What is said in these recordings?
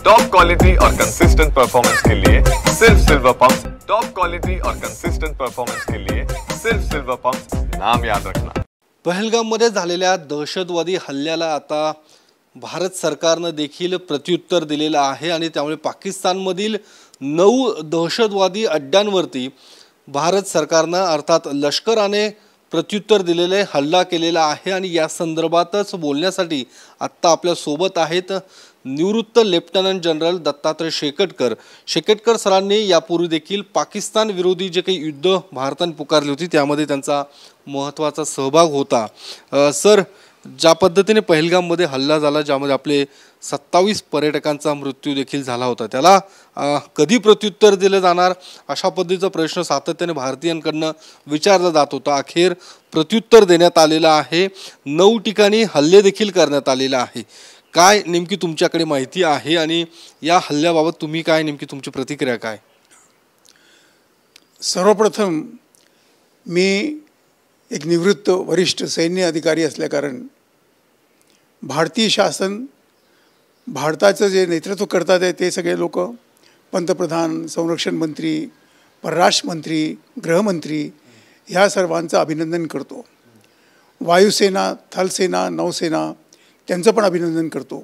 Top quality और consistent performance के लिए सिर्फ सिल्वर पंप्स। टॉप क्वालिटी और कंसिस्टेंट परफॉर्मेंस के लिए सिर्फ सिल्वर पंप्स, नाम याद रखना। पहलगाममध्ये झालेल्या दहशतवादी हल्ल्याला आता भारत सरकारने देखील प्रत्युत्तर दिलेलं आहे आणि त्यामुळे पाकिस्तानमधील 9 दहशतवादी अड्ड्यांवरती भारत सरकारने अर्थात लष्कराने प्रत्युत्तर दिलेले हल्ला केलेला आहे आणि या संदर्भातच बोलण्यासाठी आता आपल्या सोबत आहेत निवृत्त लेफ्टनंट जनरल दत्तात्रय शेकटकर सरांनी यापूर्वी देखील पाकिस्तान विरोधी जे काही युद्ध भारताने पुकारली होती त्यामध्ये त्यांचा महत्त्वाचा सहभाग होता। सर, ज्या पद्धतीने पहलगाममध्ये हल्ला झाला ज्यामध्ये आपले 27 पर्यटकांचा मृत्यू देखील झाला होता त्याला कधी प्रत्युत्तर दिले जाणार अशा पद्धतीचा प्रश्न सातत्याने भारतीयांकडून विचारला जात होता। अखेर प्रत्युत्तर देण्यात आलेला आहे। 9 ठिकाणी हल्ले देखील करण्यात आलेले आहे। काय नेमकी तुमच्याकडे माहिती आहे आणि या हल्ल्याबाबत तुम्ही काय नेमकी तुमची प्रतिक्रिया काय? सर्वप्रथम मी एक निवृत्त वरिष्ठ सैन्य अधिकारी असल्या कारण भारतीय शासन भारताचं जे नेतृत्व करतात आहे ते सगळे लोक पंतप्रधान, संरक्षण मंत्री, परराष्ट्र मंत्री, गृहमंत्री ह्या सर्वांचं अभिनंदन करतो। वायुसेना, थलसेना, नौसेना त्यांचं पण अभिनंदन करतो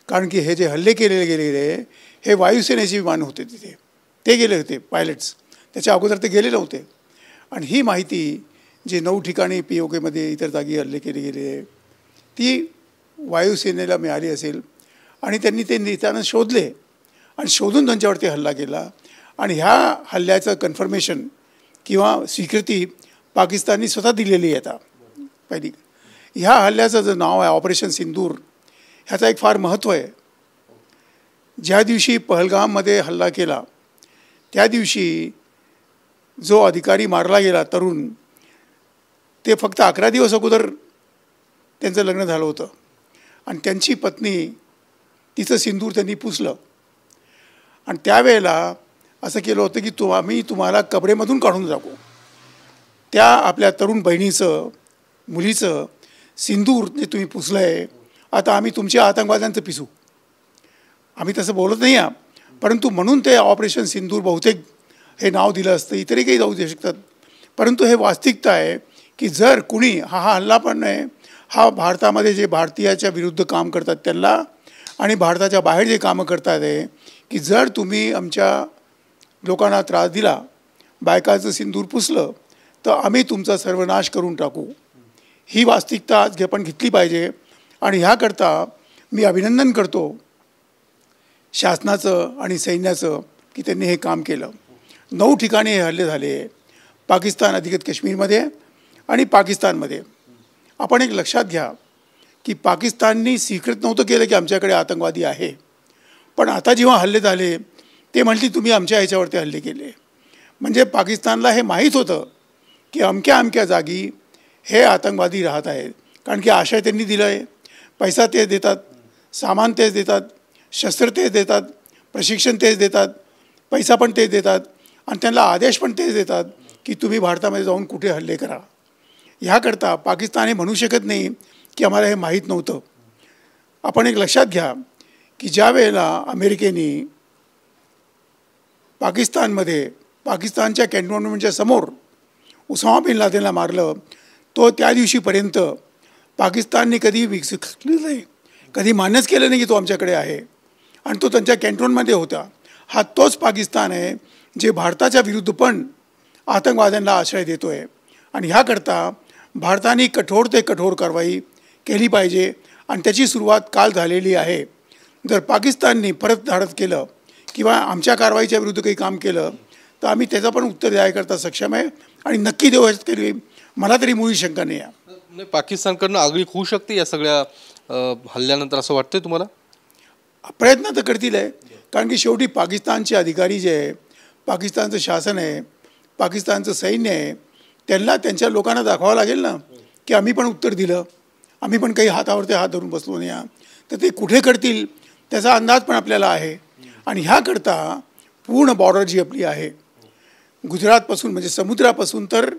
कारण की हे जे हल्ले केलेले गेलेले हे वायुसेनेचे विमान होते तिथे ते गेले होते पायलट्स, त्याच्या अगोदर ते गेले नव्हते। आणि ही माहिती जे 9 ठिकाणी POKमध्ये इतर जागी हल्ले केले गेले ती वायुसेनेला मिळाली असेल आणि त्यांनी ते नेत्यानं शोधले आणि शोधून त्यांच्यावरती हल्ला केला आणि ह्या हल्ल्याचं कन्फर्मेशन किंवा स्वीकृती पाकिस्ताननी स्वतः दिलेली आहे। आता पहिली ह्या हल्ल्याचं जे नाव आहे ऑपरेशन सिंदूर ह्याचा एक फार महत्त्व आहे। ज्या दिवशी पहलगाममध्ये हल्ला केला त्या दिवशी जो अधिकारी मारला गेला तरुण ते फक्त 11 दिवस अगोदर त्यांचं लग्न झालं होतं आणि त्यांची पत्नी तिचं सिंदूर त्यांनी पुसलं आणि त्यावेळेला असं केलं होतं की आम्ही तुम्हाला कबरेमधून काढून टाकू। त्या आपल्या तरुण बहिणीचं मुलीचं सिंदूर जे तुम्ही पुसलं आहे आता आम्ही तुमच्या आतंकवाद्यांचं पिसू। आम्ही तसं बोलत नाही आहे परंतु म्हणून ते ऑपरेशन सिंदूर बहुतेक हे नाव दिलं असतं, इतरही काही जाऊ दे शकतात परंतु हे वास्तविकता आहे की जर कुणी हा हल्ला पण आहे हा भारतामध्ये जे भारतीयाच्या विरुद्ध काम करतात त्यांना आणि भारताच्या बाहेर जे कामं करतात आहे की जर तुम्ही आमच्या लोकांना त्रास दिला, बायकाचं सिंदूर पुसलं तर आम्ही तुमचा सर्वनाश करून टाकू। ही वास्तविकता आज आपण घेतली पाहिजे आणि ह्याकरता मी अभिनंदन करतो शासनाचं आणि सैन्याचं की त्यांनी हे काम केलं। 9 ठिकाणी हे हल्ले झाले पाकिस्तान अधिकृत काश्मीरमध्ये आणि पाकिस्तानमध्ये। आपण एक लक्षात घ्या की पाकिस्ताननी स्वीकृत नव्हतं केलं की आमच्याकडे आतंकवादी आहे, पण आता जेव्हा हल्ले झाले ते म्हटले तुम्ही आमच्या ह्याच्यावरती हल्ले केले म्हणजे पाकिस्तानला हे माहीत होतं की अमक्या जागी हे आतंकवादी राहत आहेत कारण की आशय त्यांनी दिला आहे, पैसा तेच देतात, सामान तेच देतात, शस्त्र तेच देतात, प्रशिक्षण तेच देतात, पैसा पण तेच देतात आणि त्यांना आदेश पण तेच देतात की तुम्ही भारतामध्ये जाऊन कुठे हल्ले करा। ह्याकरता पाकिस्तान हे म्हणू शकत नाही की आम्हाला हे माहीत नव्हतं। आपण एक लक्षात घ्या की ज्या वेळेला अमेरिकेने पाकिस्तानमध्ये पाकिस्तानच्या कॅन्टोन्मेंटच्या समोर उसामा बिन लादेनला मारलं तो त्या दिवशीपर्यंत पाकिस्तानने कधी विकसित नाही, कधी मान्यच केलं नाही की तो आमच्याकडे आहे आणि तो त्यांच्या कॅन्टोनमध्ये होता। हा तोच पाकिस्तान आहे जे भारताच्या विरुद्ध पण आतंकवाद्यांना आश्रय देतो आहे आणि ह्याकरता भारताने कठोर ते कठोर कारवाई केली पाहिजे आणि त्याची सुरुवात काल झालेली आहे। जर पाकिस्तानने परत धाडस केलं किंवा आमच्या कारवाईच्या विरुद्ध काही काम केलं तर आम्ही त्याचं पण उत्तर द्यायकरता सक्षम आहे आणि नक्की देऊ तरी मला तरी मुळी शंका नाही आहे। पाकिस्तानकडून आगळीक होऊ शकते या सगळ्या हल्ल्यानंतर असं वाटतंय तुम्हाला? प्रयत्न तर करतील आहे कारण की शेवटी पाकिस्तानचे अधिकारी जे आहे, पाकिस्तानचं शासन आहे, पाकिस्तानचं सैन्य आहे, त्यांना त्यांच्या लोकांना दाखवावं लागेल ना की आम्ही पण उत्तर दिलं, आम्ही पण काही हातावरती हात धरून बसलो नाही। तर ते कुठे करतील त्याचा अंदाज पण आपल्याला आहे आणि ह्याकरता पूर्ण बॉर्डर जी आपली आहे गुजरातपासून म्हणजे समुद्रापासून तर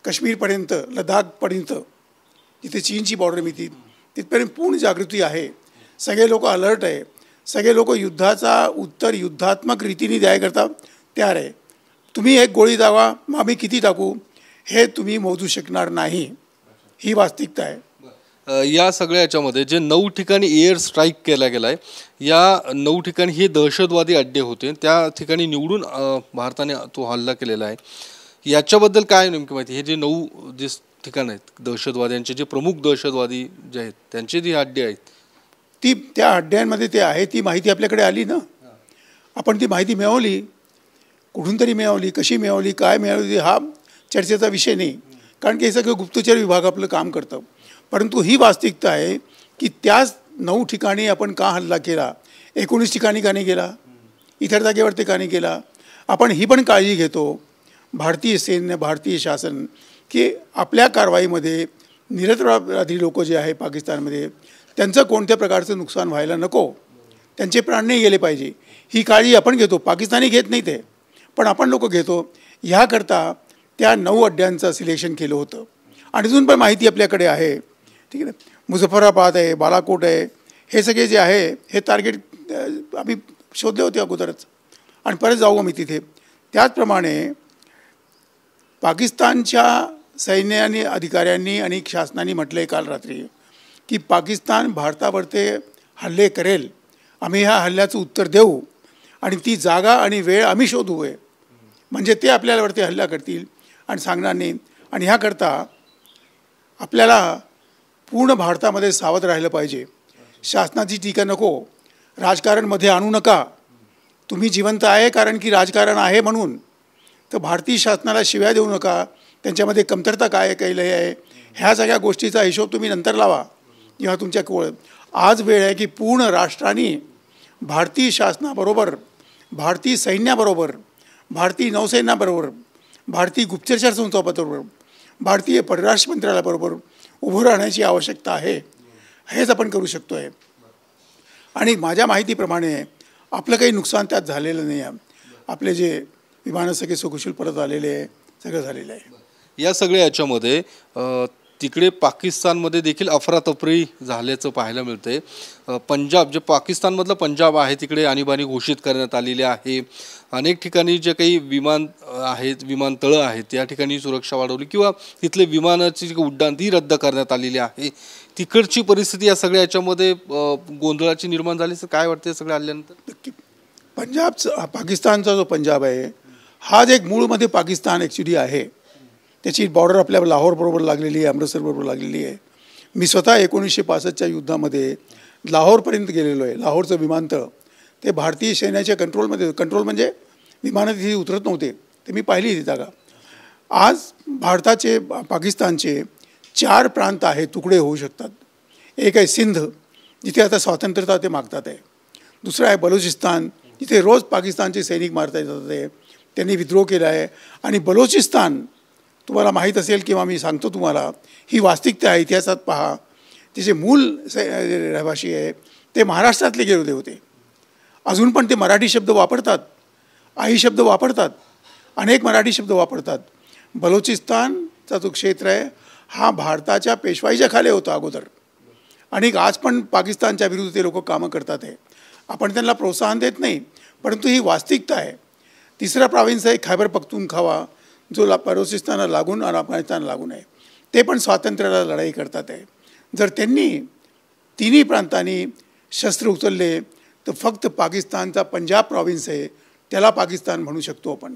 काश्मीरपर्यंत, लडाखपर्यंत जिथे चीनची बॉर्डर मिळते तिथपर्यंत पूर्ण जागृती आहे। सगळे लोक अलर्ट आहे, सगळे लोक युद्धाचा उत्तर युद्धात्मक रीतीने द्यायकरता तयार आहे. तुम्ही एक गोळी दावा, मग आम्ही किती टाकू हे तुम्ही मोजू शकणार नाही. ही वास्तविकता आहे. या सगळ्या याच्यामध्ये जे 9 ठिकाणी एअर स्ट्राईक केला गेला आहे, या 9 ठिकाणी हे दहशतवादी अड्डे होते. त्या ठिकाणी निवडून भारताने तो हल्ला केलेला आहे. याच्याबद्दल काय नेमकी माहिती? हे जे 9 जे ठिकाण आहेत दहशतवाद्यांचे, जे प्रमुख दहशतवादी जे आहेत त्यांचे जे अड्डे आहेत, ती त्या अड्ड्यांमध्ये ते आहे ती माहिती आपल्याकडे आली ना. आपण ती माहिती मिळवली, कुठून तरी मिळवली, कशी मिळवली, काय मिळवली हा चर्चेचा विषय नाही, कारण की हे सगळं गुप्तचर विभाग आपलं काम करतं. परंतु ही वास्तविकता आहे की त्याच 9 ठिकाणी आपण का हल्ला केला, 19 ठिकाणी का नाही केला, इतर जागेवर ते का नाही केला. आपण ही पण काळजी घेतो भारतीय सैन्य, भारतीय शासन, की आपल्या कारवाईमध्ये निरपराधी लोक जे आहे पाकिस्तानमध्ये त्यांचं कोणत्या प्रकारचं नुकसान व्हायला नको, त्यांचे प्राण नाही गेले पाहिजे, ही काळजी आपण घेतो. पाकिस्तानी घेत नाही ते, पण आपण लोक घेतो. ह्याकरता त्या 9 अड्ड्यांचं सिलेक्शन केलं होतं. आणि अजून पण माहिती आपल्याकडे आहे, ठीक आहे. मुझफ्फराबाद आहे, बालाकोट आहे, हे सगळे जे आहे हे टार्गेट आम्ही शोधले होते अगोदरच, आणि परत जाऊ आम्ही तिथे. त्याचप्रमाणे पाकिस्तानच्या सैन्याने, अधिकाऱ्यांनी आणि शासनाने म्हटलं काल रात्री की पाकिस्तान भारतावर ते हल्ले करेल, आम्ही ह्या हल्ल्याचं उत्तर देऊ आणि ती जागा आणि वेळ आम्ही शोधू आहे, म्हणजे ते आपल्यावरती हल्ला करतील आणि सांगणार नाही. आणि ह्याकरता आपल्याला पूर्ण भारतामध्ये सावध राहिलं पाहिजे. शासनाची टीका नको, राजकारणमध्ये आणू नका. तुम्ही जिवंत आहे कारण की राजकारण आहे म्हणून, तर भारतीय शासनाला शिव्या देऊ नका. त्यांच्यामध्ये कमतरता काय केलं आहे ह्या सगळ्या गोष्टीचा हिशोब तुम्ही नंतर लावा जेव्हा तुमच्या कोळ. आज वेळ आहे की पूर्ण राष्ट्रांनी भारतीय शासनाबरोबर, भारतीय सैन्याबरोबर, भारतीय नौसैन्याबरोबर, भारतीय गुप्तचर संस्थाबरोबर, भारतीय परराष्ट्र मंत्रालयाबरोबर उभं राहण्याची आवश्यकता आहे. हेच आपण करू शकतो आहे. आणि माझ्या माहितीप्रमाणे आपलं काही नुकसान त्यात झालेलं नाही आहे. आपले जे विमानं सगळे सकुशल परत आलेले आहे, सगळं झालेलं आहे. या सगळ्या याच्यामध्ये तिकडे पाकिस्तानमध्ये देखील अफरातफरी झाल्याचं पाहायला मिळतंय. पंजाब, जे पाकिस्तानमधलं पंजाब आहे, तिकडे आणीबाणी घोषित करण्यात आलेली आहे. अनेक ठिकाणी जे काही विमान आहेत, विमानतळं आहेत, त्या ठिकाणी सुरक्षा वाढवली किंवा तिथले विमानाची उड्डाण ती रद्द करण्यात आलेली आहे. तिकडची परिस्थिती या सगळ्या याच्यामध्ये गोंधळाची निर्माण झाली. तर काय वाटते सगळं आल्यानंतर? पंजाबचा, पाकिस्तानचा जो पंजाब आहे हा जे एक मूळमध्ये पाकिस्तान ॲक्च्युली आहे, त्याची बॉर्डर आपल्या लाहोरबरोबर लागलेली आहे, अमृतसरबरोबर लागलेली आहे. मी स्वतः 1965च्या युद्धामध्ये लाहोरपर्यंत गेलेलो आहे. लाहोरचं विमानतळ ते भारतीय सैन्याच्या कंट्रोलमध्ये, कंट्रोल म्हणजे विमानं तिथे उतरत नव्हते, ते मी पाहिली ती जागा. आज भारताचे, पाकिस्तानचे 4 प्रांत आहेत, तुकडे होऊ शकतात. एक आहे सिंध, जिथे आता स्वातंत्र्यता ते मागतात आहे. दुसरं आहे बलुचिस्तान, जिथे रोज पाकिस्तानचे सैनिक मारता येतात आहे, त्यांनी विद्रोह केला आहे. आणि बलुचिस्तान तुम्हाला माहीत असेल किंवा मी सांगतो तुम्हाला, ही वास्तविकता आहे, इतिहासात पहा. तिचे मूल रहिवासी आहे ते महाराष्ट्रातले गेले होते. अजून पण ते मराठी शब्द वापरतात, आई शब्द वापरतात, अनेक मराठी शब्द वापरतात. बलुचिस्तानचा जो क्षेत्र आहे हा भारताच्या पेशवाईच्या खाली होता अगोदर, आणि आज पण पाकिस्तानच्या विरुद्ध ते लोक कामं करतात आहे. आपण त्यांना प्रोत्साहन देत नाही, परंतु ही वास्तविकता आहे. तिसरा प्रॉविन्स आहे खैबर पख्तूनख्वा, जो बलुचिस्तानला लागून आणि अफगाणिस्तानला लागून आहे. ते पण स्वातंत्र्याला लढाई करतात आहे. जर त्यांनी तिन्ही प्रांतांनी शस्त्र उचलले तर फक्त पाकिस्तानचा पंजाब प्रॉविन्स आहे त्याला पाकिस्तान म्हणू शकतो आपण.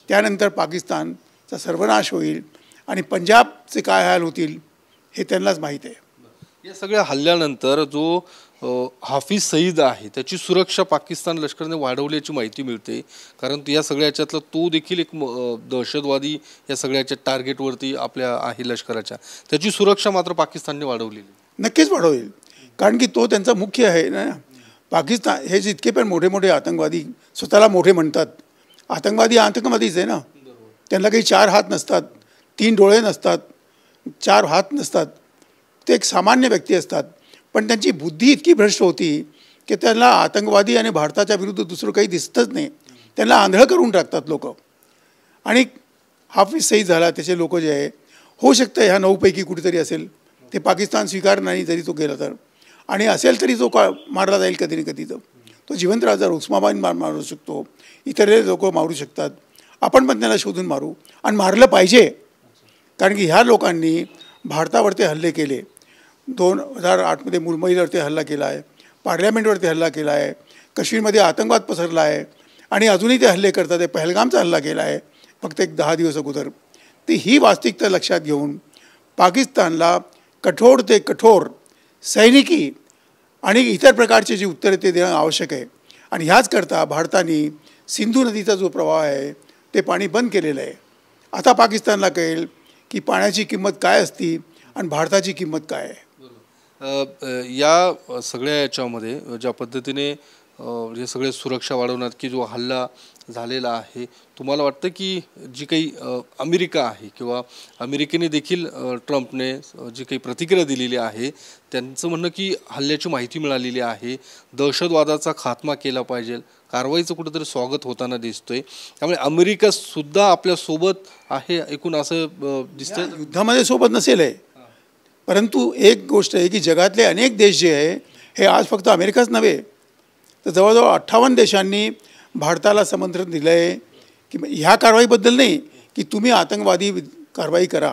त्यानंतर पाकिस्तानचा सर्वनाश होईल आणि पंजाबचे काय हाल होतील हे त्यांनाच माहीत आहे. या सगळ्या हल्ल्यानंतर जो हाफिज सईद आहे त्याची सुरक्षा पाकिस्तान लष्कराने वाढवल्याची माहिती मिळते, कारण या सगळ्या याच्यातला तो देखील एक दहशतवादी या सगळ्याच्या टार्गेटवरती आपल्या आहे लष्कराच्या. त्याची सुरक्षा मात्र पाकिस्तानने वाढवलेली. नक्कीच वाढवेल, कारण की तो त्यांचा मुख्य आहे ना. पाकिस्तान हे जितके पण मोठे मोठे आतंकवादी स्वतःला मोठे म्हणतात, आतंकवादीच आहे ना. त्यांना काही 4 हात नसतात, 3 डोळे नसतात, 4 हात नसतात. ते एक सामान्य व्यक्ती असतात, पण त्यांची बुद्धी इतकी भ्रष्ट होती की त्यांना आतंकवादी आणि भारताच्या विरुद्ध दुसरं काही दिसतच नाही. त्यांना आंधळं करून टाकतात लोक. आणि हाफिज सईद झाला, त्याचे लोक जे आहे, होऊ शकतं ह्या 9 पैकी कुठेतरी असेल, ते पाकिस्तान स्वीकार नाही जरी तो गेला तर, आणि असेल तरी तो मारला जाईल कधी ना कधी. तर तो जिवंत राजा उस्माबाई मारू शकतो, इतर लोक मारू शकतात. आपण पण त्यांना शोधून मारू आणि मारलं पाहिजे. कारण की ह्या लोकांनी भारतावरती हल्ले केले. 2008मध्ये मुंबईवरती हल्ला केला आहे, पार्लमेंटवरती हल्ला केला आहे, काश्मीरमध्ये आतंकवाद पसरला आहे आणि अजूनही ते हल्ले करतात. पहलगामचा हल्ला केला आहे फक्त एक 10 दिवस अगोदर. ती ही वास्तविकता लक्षात घेऊन पाकिस्तानला कठोर ते कठोर सैनिकी आणि इतर प्रकारचे जी उत्तरे ते देणं आवश्यक आहे. आणि ह्याचकरता भारताने सिंधू नदीचा जो प्रवाह आहे ते पाणी बंद केलेलं आहे. आता पाकिस्तानला कळेल की पाण्याची किंमत काय असती आणि भारताची किंमत काय आहे. या सगळ्या याच्यामध्ये ज्या पद्धतीने हे सगळे सुरक्षा वाढवण्यात की जो हल्ला झालेला आहे, तुम्हाला वाटतं की जी काही अमेरिका आहे किंवा अमेरिकेने देखील ट्रम्पने जी काही प्रतिक्रिया दिलेली आहे त्यांचं म्हणणं की हल्ल्याची माहिती मिळालेली आहे, दहशतवादाचा खात्मा केला पाहिजे, कारवाईचं कुठंतरी स्वागत होताना दिसतोय. त्यामुळे अमेरिकासुद्धा आपल्यासोबत आहे एकूण असं दिसतंय. युद्धामध्ये सोबत नसेल आहे, परंतु एक गोष्ट आहे की जगातले अनेक देश जे आहे हे आज फक्त अमेरिकाच नव्हे तर जवळजवळ 58 देशांनी भारताला समंत्रण दिलं आहे की ह्या कारवाईबद्दल नाही की तुम्ही आतंकवादी कारवाई करा,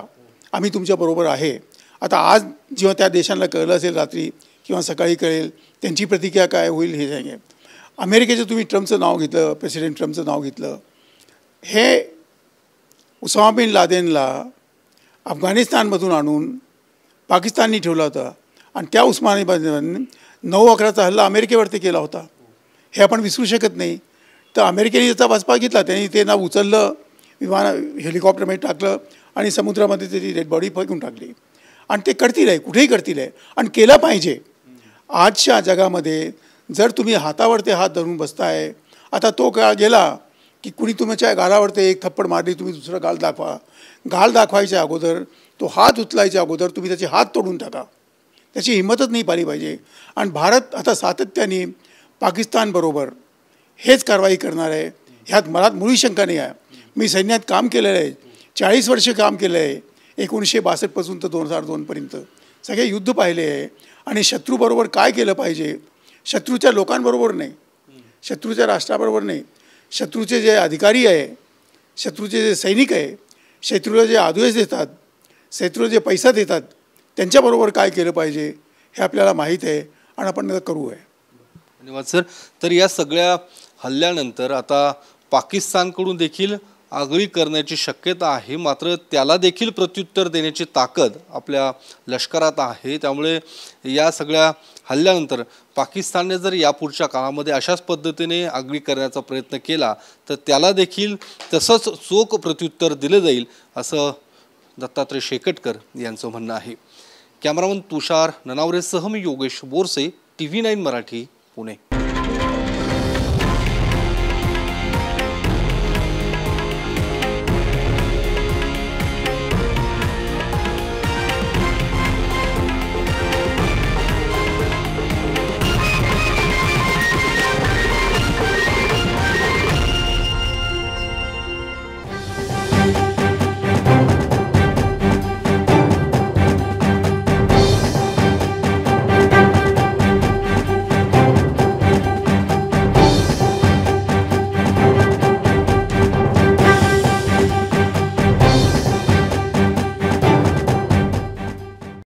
आम्ही तुमच्याबरोबर आहे. आता आज जेव्हा त्या देशांना कळलं असेल रात्री किंवा सकाळी कळेल त्यांची प्रतिक्रिया काय होईल हे सांगेल. अमेरिकेचं तुम्ही ट्रम्पचं नाव घेतलं, प्रेसिडेंट ट्रम्पचं नाव घेतलं. हे उसामा बिन लादेनला अफगाणिस्तानमधून आणून पाकिस्ताननी ठेवला होता आणि त्या उस्मानी बिन 9/11चा हल्ला अमेरिकेवरती केला होता. हे आपण विसरू शकत नाही. तर अमेरिकेने त्याचा वाचपा घेतला, त्यांनी ते नाव उचललं, हेलिकॉप्टरमध्ये टाकलं आणि समुद्रामध्ये त्याची डेड बॉडी फेकून टाकली. आणि ते करतील आहे, कुठेही करतील आहे आणि केलं पाहिजे. आजच्या जगामध्ये जर तुम्ही हातावरती हात धरून बसताय, आता तो काळ गेला की कुणी तुमच्या गालावरती एक थप्पड मारली, तुम्ही दुसरं गाल दाखवा. गाल दाखवायच्या अगोदर, तो हात उचलायच्या अगोदर तुम्ही त्याचे हात तोडून टाका. त्याची हिंमतच नाही पाहिली पाहिजे. आणि भारत आता सातत्याने पाकिस्तानबरोबर हेच कारवाई करणार आहे, ह्यात मला मुळी शंका नाही आहे. मी सैन्यात काम केलेलं आहे, 40 वर्ष काम केलं आहे. 1962 पासून तर 2002पर्यंत सगळे युद्ध पाहिले आहे. आणि शत्रूबरोबर काय केलं पाहिजे, शत्रूच्या लोकांबरोबर नाही, शत्रूच्या राष्ट्राबरोबर नाही, शत्रूचे जे अधिकारी आहे, शत्रूचे जे सैनिक आहे, शत्रूला जे आदेश देतात, शत्रूला जे पैसा देतात, त्यांच्याबरोबर काय केलं पाहिजे हे आपल्याला माहीत आहे आणि आपण करू आहे. धन्यवाद सर. तर या सगळ्या हल्ल्यानंतर आता पाकिस्तानकडून देखील आगळी करण्याची शक्यता आहे, मात्र त्याला देखील प्रत्युत्तर देण्याची ताकद आपल्या लष्करात आहे. त्यामुळे या सगळ्या हल्ल्यानंतर पाकिस्तानने जर यापुढच्या काळामध्ये अशाच पद्धतीने आगळी करण्याचा प्रयत्न केला तर त्याला देखील तसंच चोख प्रत्युत्तर दिलं जाईल असं दत्तात्रय शेकटकर यांचं म्हणणं आहे. कॅमेरामन तुषार ननावरेसह मी योगेश बोरसे, TV9 मराठी, पुणे.